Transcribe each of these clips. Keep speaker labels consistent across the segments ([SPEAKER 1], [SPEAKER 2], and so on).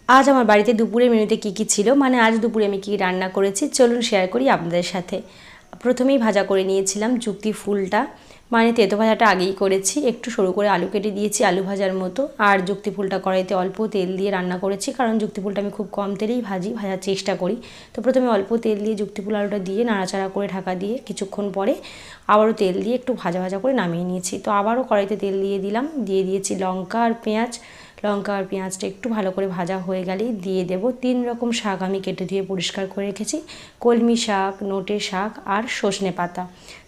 [SPEAKER 1] আজ আমার বাড়িতে দুপুরের মেনুতে কী ছিল, মানে আজ দুপুরে আমি কী রান্না করেছি চলুন শেয়ার করি আপনাদের সাথে। প্রথমেই ভাজা করে নিয়েছিলাম যুক্তি ফুলটা, মানে তেতো ভাজাটা আগেই করেছি, একটু সরু করে আলু কেটে দিয়েছি আলু ভাজার মতো। আর যুক্তি ফুলটা কড়াইতে অল্প তেল দিয়ে রান্না করেছি, কারণ যুক্তি ফুলটা আমি খুব কম তেলেই ভাজার চেষ্টা করি। তো প্রথমে অল্প তেল দিয়ে যুক্তি ফুল আলুটা দিয়ে নাড়াচাড়া করে ঢাকা দিয়ে কিছুক্ষণ পরে আবারও তেল দিয়ে একটু ভাজা ভাজা করে নামিয়ে নিয়েছি। তো আবারও কড়াইতে তেল দিয়ে দিয়েছি লঙ্কা আর পেঁয়াজটা একটু ভালো করে ভাজা হয়ে গেলেই দিয়ে দেব 3 রকম শাক আমি কেটে ধুয়ে পরিষ্কার করে রেখেছি। কলমি শাক, নোটে শাক আর সজনে পাতা।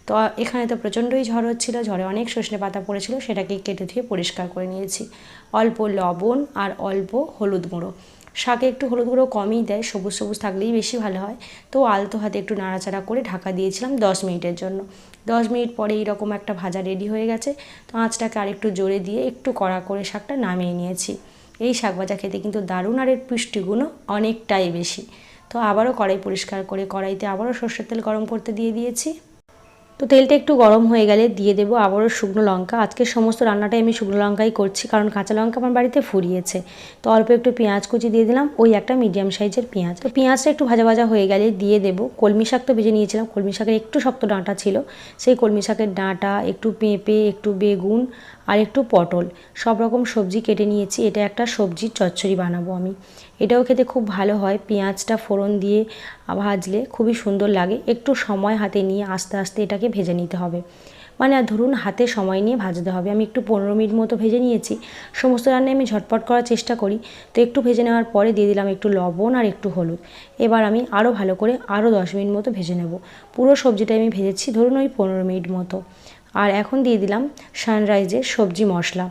[SPEAKER 1] তো এখানে তো প্রচণ্ডই ঝড় হচ্ছিলো, ঝড়ে অনেক সজনে পাতা পড়েছিল, সেটাকে কেটে ধুয়ে পরিষ্কার করে নিয়েছি। অল্প লবণ আর অল্প হলুদ গুঁড়ো। শাকে একটু হলুদ গুঁড়ো কমই দেয়, সবুজ সবুজ থাকলেই বেশি ভালো হয়। তো আলতো হাতে একটু নাড়াচাড়া করে ঢাকা দিয়েছিলাম 10 মিনিটের জন্য। 10 মিনিট পরে এইরকম একটা ভাজা রেডি হয়ে গেছে। তো আঁচটাকে আরেকটু জোরে দিয়ে একটু কড়া করে শাকটা নামিয়ে নিয়েছি। এই শাক ভাজা খেতে কিন্তু দারুণ, আর এর পুষ্টিগুণও অনেকটাই বেশি। তো আবারও কড়াই পরিষ্কার করে কড়াইতে আবারও সর্ষের তেল গরম করতে দিয়ে দিয়েছি। তো তেলটা একটু গরম হয়ে গেলে দিয়ে দেবো আবারও শুকনো লঙ্কা। আজকের সমস্ত রান্নাটাই আমি শুকনো লঙ্কাই করছি, কারণ কাঁচা লঙ্কা আমার বাড়িতে ফুরিয়েছে। তো অল্প একটু পেঁয়াজ কুচি দিয়ে দিলাম, ওই একটা মিডিয়াম সাইজের পেঁয়াজ। তো পেঁয়াজটা একটু ভাজা ভাজা হয়ে গেলে দিয়ে দেবো কলমি শাক। তো ভেজে নিয়েছিলাম, কলমি শাকের একটু শক্ত ডাঁটা ছিল, সেই কলমি শাকের ডাঁটা, একটু পেঁপে, একটু বেগুন আর একটু পটল, সব রকম সবজি কেটে নিয়েছি। এটা একটা সবজির চচ্চড়ি বানাবো আমি। এটাও খেতে খুব ভালো হয়, পেঁয়াজটা ফোড়ন দিয়ে ভাজলে খুবই সুন্দর লাগে। একটু সময় হাতে নিয়ে আস্তে আস্তে এটাকে ভেজে নিতে হবে, মানে ধরুন হাতে সময় নিয়ে ভাজতে হবে। আমি একটু 15 মিনিট মতো ভেজে নিয়েছি। সমস্ত রান্নায় আমি ঝটপট করার চেষ্টা করি। তো একটু ভেজে নেওয়ার পরে দিয়ে দিলাম একটু লবণ আর একটু হলুদ। এবার আমি আরও ভালো করে আরও 10 মিনিট মতো ভেজে নেব। পুরো সবজিটা আমি ভেজেছি ধরুন ওই 15 মিনিট মতো। আর এখন দিয়ে দিলাম সানরাইজের সবজি মশলা।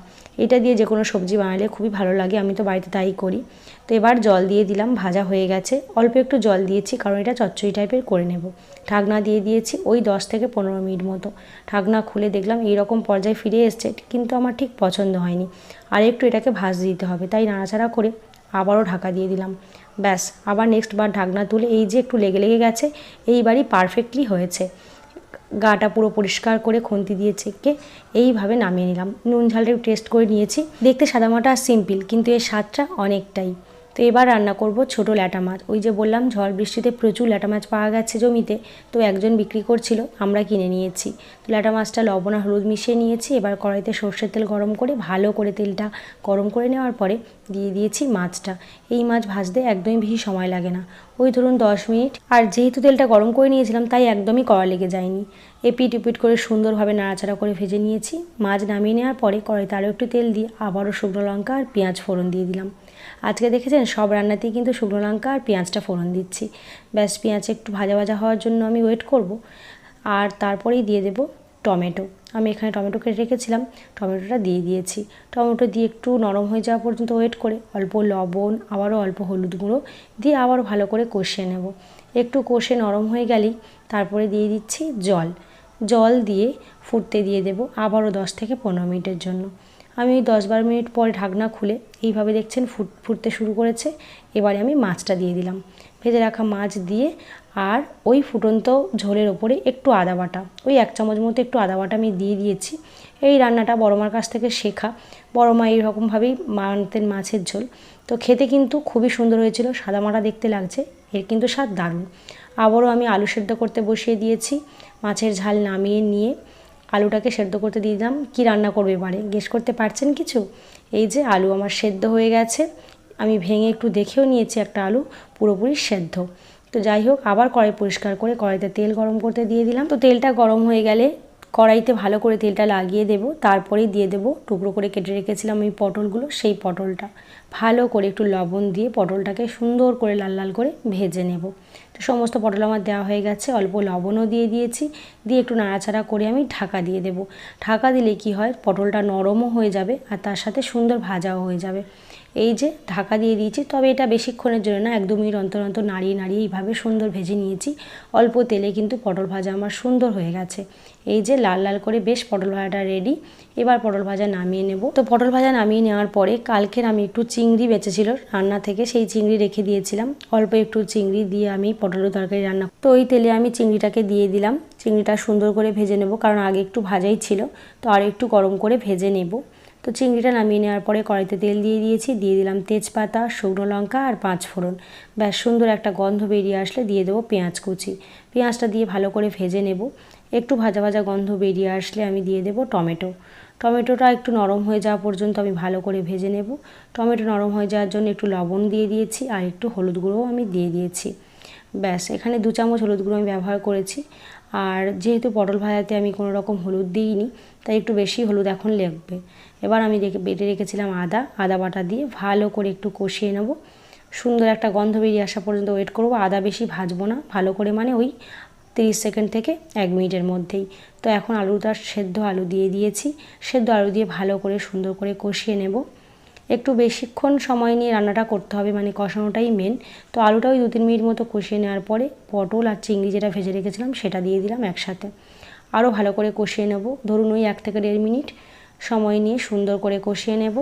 [SPEAKER 1] এটা দিয়ে যে কোনো সবজি বানালে খুবই ভালো লাগে, আমি তো বাড়িতে তাই করি। তো এবার জল দিয়ে দিলাম, ভাজা হয়ে গেছে। অল্প একটু জল দিয়েছি, কারণ এটা চচ্চড়ি টাইপের করে নেব। ঢাকনা দিয়ে দিয়েছি ওই 10 থেকে 15 মিনিট মতো। ঢাকনা খুলে দেখলাম এইরকম পর্যায়ে ফিরে এসছে, কিন্তু আমার ঠিক পছন্দ হয়নি। আর একটু এটাকে ভাজতে দিতে হবে, তাই নাড়াচাড়া করে আবারও ঢাকা দিয়ে দিলাম। ব্যাস, আবার নেক্সট বার ঢাকনা তুলে এই যে একটু লেগে লেগে গেছে, এইবারই পারফেক্টলি হয়েছে। গাটা পুরো পরিষ্কার করে খুন্তি দিয়ে ছেঁকে এইভাবে নামিয়ে নিলাম। নুন ঝালটা একটু টেস্ট করে নিয়েছি। দেখতে সাদামাটা আর সিম্পল, কিন্তু এর স্বাদটা অনেকটাই। তো এবার রান্না করব ছোটো ল্যাটা মাছ। ওই যে বললাম ঝড় বৃষ্টিতে প্রচুর ল্যাটা মাছ পাওয়া গেছে জমিতে, তো একজন বিক্রি করছিল, আমরা কিনে নিয়েছি। তো ল্যাটা মাছটা লবণ আর হলুদ মিশিয়ে নিয়েছি। এবার কড়াইতে সর্ষের তেল গরম করে ভালো করে তেলটা গরম করে নেওয়ার পরে দিয়ে দিয়েছি মাছটা। এই মাছ ভাজতে একদমই বেশি সময় লাগে না, ওই ধরুন 10 মিনিট। আর যেহেতু তেলটা গরম করে নিয়েছিলাম, তাই একদমই কড়া লেগে যায়নি। এপিট উপিট করে সুন্দরভাবে নাড়াচাড়া করে ভেজে নিয়েছি। মাছ নামিয়ে নেওয়ার পরে কড়াইতে আরও একটু তেল দিয়ে আবারও শুকনো লঙ্কা আর পেঁয়াজ ফোড়ন দিয়ে দিলাম। আজকে দেখেছেন সব রান্নাতেই কিন্তু শুকনো লঙ্কা আর পেঁয়াজটা ফোড়ন দিচ্ছি। ব্যাস, পেঁয়াজ একটু ভাজা ভাজা হওয়ার জন্য আমি ওয়েট করব। আর তারপরেই দিয়ে দেব টমেটো। আমি এখানে টমেটো কেটে রেখেছিলাম, টমেটোটা দিয়ে দিয়েছি। টমেটো দিয়ে একটু নরম হয়ে যাওয়া পর্যন্ত ওয়েট করে অল্প লবণ, আবারও অল্প হলুদ গুঁড়ো দিয়ে আবারও ভালো করে কষিয়ে নেব। একটু কষে নরম হয়ে গেলেই তারপরে দিয়ে দিচ্ছি জল দিয়ে ফুটতে দিয়ে দেব আবারও 10 থেকে 15 মিনিটের জন্য। আমি 10-12 মিনিট পরে ঢাকনা খুলে এইভাবে দেখছেন ফুটতে শুরু করেছে। এবারে আমি মাছটা দিয়ে দিলাম, ভেজে রাখা মাছ দিয়ে। আর ওই ফুটন্ত ঝোলের ওপরে একটু আদা বাটা, ওই 1 চামচ মতো একটু আদা বাটা আমি দিয়ে দিয়েছি। এই রান্নাটা বড়মার কাছ থেকে শেখা, বড়মা এইরকমভাবেই বানাতেন মাছের ঝোল। তো খেতে কিন্তু খুবই সুন্দর হয়েছিল, সাদামাটা দেখতে লাগছে, এর কিন্তু স্বাদ দারুণ। আবারও আমি আলু সেদ্ধ করতে বসিয়ে দিয়েছি। মাছের ঝাল নামিয়ে নিয়ে আলুটাকে সেদ্ধ করতে দিয়ে দিলাম। কী রান্না করবে এবারে গেস করতে পারছেন কিছু? এই যে আলু আমার সেদ্ধ হয়ে গেছে, আমি ভেঙে একটু দেখেও নিয়েছি, একটা আলু পুরোপুরি সেদ্ধ। তো যাই হোক, আবার কড়াই পরিষ্কার করে কড়াইতে তেল গরম করতে দিয়ে দিলাম। তো তেলটা গরম হয়ে গেলে কড়াইতে ভালো করে তেলটা লাগিয়ে দেব। তারপরেই দিয়ে দেব টুকরো করে কেটে রেখেছিলাম এই পটলগুলো, সেই পটলটা ভালো করে একটু লবণ দিয়ে পটলটাকে সুন্দর করে লাল লাল করে ভেজে নেব। তো সমস্ত পটল আমার দেওয়া হয়ে গেছে, অল্প লবণও দিয়ে দিয়েছি। দিয়ে একটু নাড়াচাড়া করে আমি ঢাকা দিয়ে দেব। ঢাকা দিলে কি হয়, পটলটা নরমও হয়ে যাবে আর তার সাথে সুন্দর ভাজাও হয়ে যাবে। এই যে ঢাকা দিয়ে দিয়েছি, তবে এটা বেশিক্ষণের জন্য না, 1-2 মিনিট অন্তর অন্তর নাড়িয়ে নাড়িয়ে এইভাবে সুন্দর ভেজে নিয়েছি। অল্প তেলে কিন্তু পটল ভাজা আমার সুন্দর হয়ে গেছে। এই যে লাল লাল করে বেশ পটল ভাজাটা রেডি। এবার পটল ভাজা নামিয়ে নেব। তো পটল ভাজা নামিয়ে নেওয়ার পরে কালকের আমি একটু চিংড়ি বেঁচেছিল রান্না থেকে, সেই চিংড়ি রেখে দিয়েছিলাম। অল্প একটু চিংড়ি দিয়ে আমি পটলের তরকারি রান্না, তো ওই তেলে আমি চিংড়িটাকে দিয়ে দিলাম। চিংড়িটা সুন্দর করে ভেজে নেব, কারণ আগে একটু ভাজাই ছিল, তো আর একটু গরম করে ভেজে নেব। তো তো চিংড়িটা নামিয়ে নেওয়ার পরে কড়াইতে তেল দিয়ে দিয়েছি, দিয়ে দিলাম তেজপাতা, শুকনো লঙ্কা আর 5 ফোড়ন। বেশ সুন্দর একটা গন্ধ বেরিয়ে আসলে দিয়ে দেবো পেঁয়াজ কুচি। পেঁয়াজটা দিয়ে ভালো করে ভেজে নেব। একটু ভাজা ভাজা গন্ধ বেরিয়ে আসলে আমি দিয়ে দেবো টমেটো। টমেটোটা একটু নরম হয়ে যাওয়া পর্যন্ত আমি ভালো করে ভেজে নেব। টমেটো নরম হয়ে যাওয়ার জন্য একটু লবণ দিয়ে দিয়েছি আর একটু হলুদ গুঁড়োও আমি দিয়ে দিয়েছি। ব্যাস, এখানে 2 চামচ হলুদ গুঁড়ো আমি ব্যবহার করেছি। আর যেহেতু পটল ভাজাতে আমি কোনো রকম হলুদ দিইনি, তাই একটু বেশি হলুদ এখন লাগবে। এবার আমি বেটে রেখেছিলাম আদা বাটা দিয়ে ভালো করে একটু কষিয়ে নেব। সুন্দর একটা গন্ধ বেরিয়ে আসা পর্যন্ত ওয়েট করব। আদা বেশি ভাজবো না, ভালো করে মানে ওই 30 সেকেন্ড থেকে 1 মিনিটের মধ্যেই। তো এখন সেদ্ধ আলু দিয়ে দিয়েছি। সেদ্ধ আলু দিয়ে ভালো করে সুন্দর করে কষিয়ে নেব। একটু বেশিক্ষণ সময় নিয়ে রান্নাটা করতে হবে, মানে কষানোটাই মেন। তো আলুটা ওই 2-3 মিনিট মতো কষিয়ে নেওয়ার পরে পটল আর চিংড়ি যেটা ভেজে রেখেছিলাম সেটা দিয়ে দিলাম একসাথে। আরও ভালো করে কষিয়ে নেব। ধরুন ওই 1 থেকে 1.5 মিনিট সময় নিয়ে সুন্দর করে কষিয়ে নেব।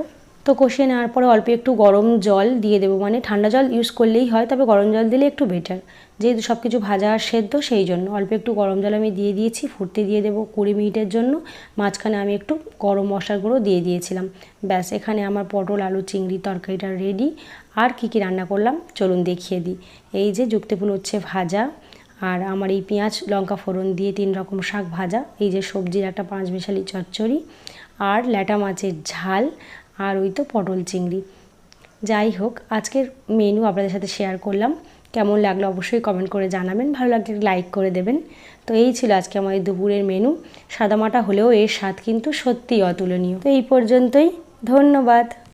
[SPEAKER 1] তো কষিয়ে নেওয়ার পরে অল্প একটু গরম জল দিয়ে দেবো, মানে ঠান্ডা জল ইউজ করলেই হয়, তবে গরম জল দিলে একটু বেটার, যেহেতু সব কিছু ভাজা আর সেদ্ধ সেই জন্য অল্প একটু গরম জল আমি দিয়ে দিয়েছি। ফুটতে দিয়ে দেবো 20 মিনিটের জন্য। মাঝখানে আমি একটু গরম মশলার গুঁড়ো দিয়ে দিয়েছিলাম। ব্যাস, এখানে আমার পটল আলু চিংড়ি তরকারিটা রেডি। আর কি কি রান্না করলাম চলুন দেখিয়ে দিই। এই যে যুক্তি ফুল হচ্ছে ভাজা, আর আমার এই পেঁয়াজ লঙ্কা ফোড়ন দিয়ে 3 রকম শাক ভাজা, এই যে সবজির একটা 5 মিশালি চচ্চড়ি, আর ল্যাটা মাছের ঝাল, আর ওই তো পটল চিংড়ি। যাই হোক, আজকের মেনু আপনাদের সাথে শেয়ার করলাম। কেমন লাগলো অবশ্যই কমেন্ট করে জানাবেন, ভালো লাগলে লাইক করে দেবেন। তো এই ছিল আজকে আমাদের দুপুরের মেনু। সাদামাটা হলেও এর স্বাদ কিন্তু সত্যিই অতুলনীয়। তো এই পর্যন্তই, ধন্যবাদ।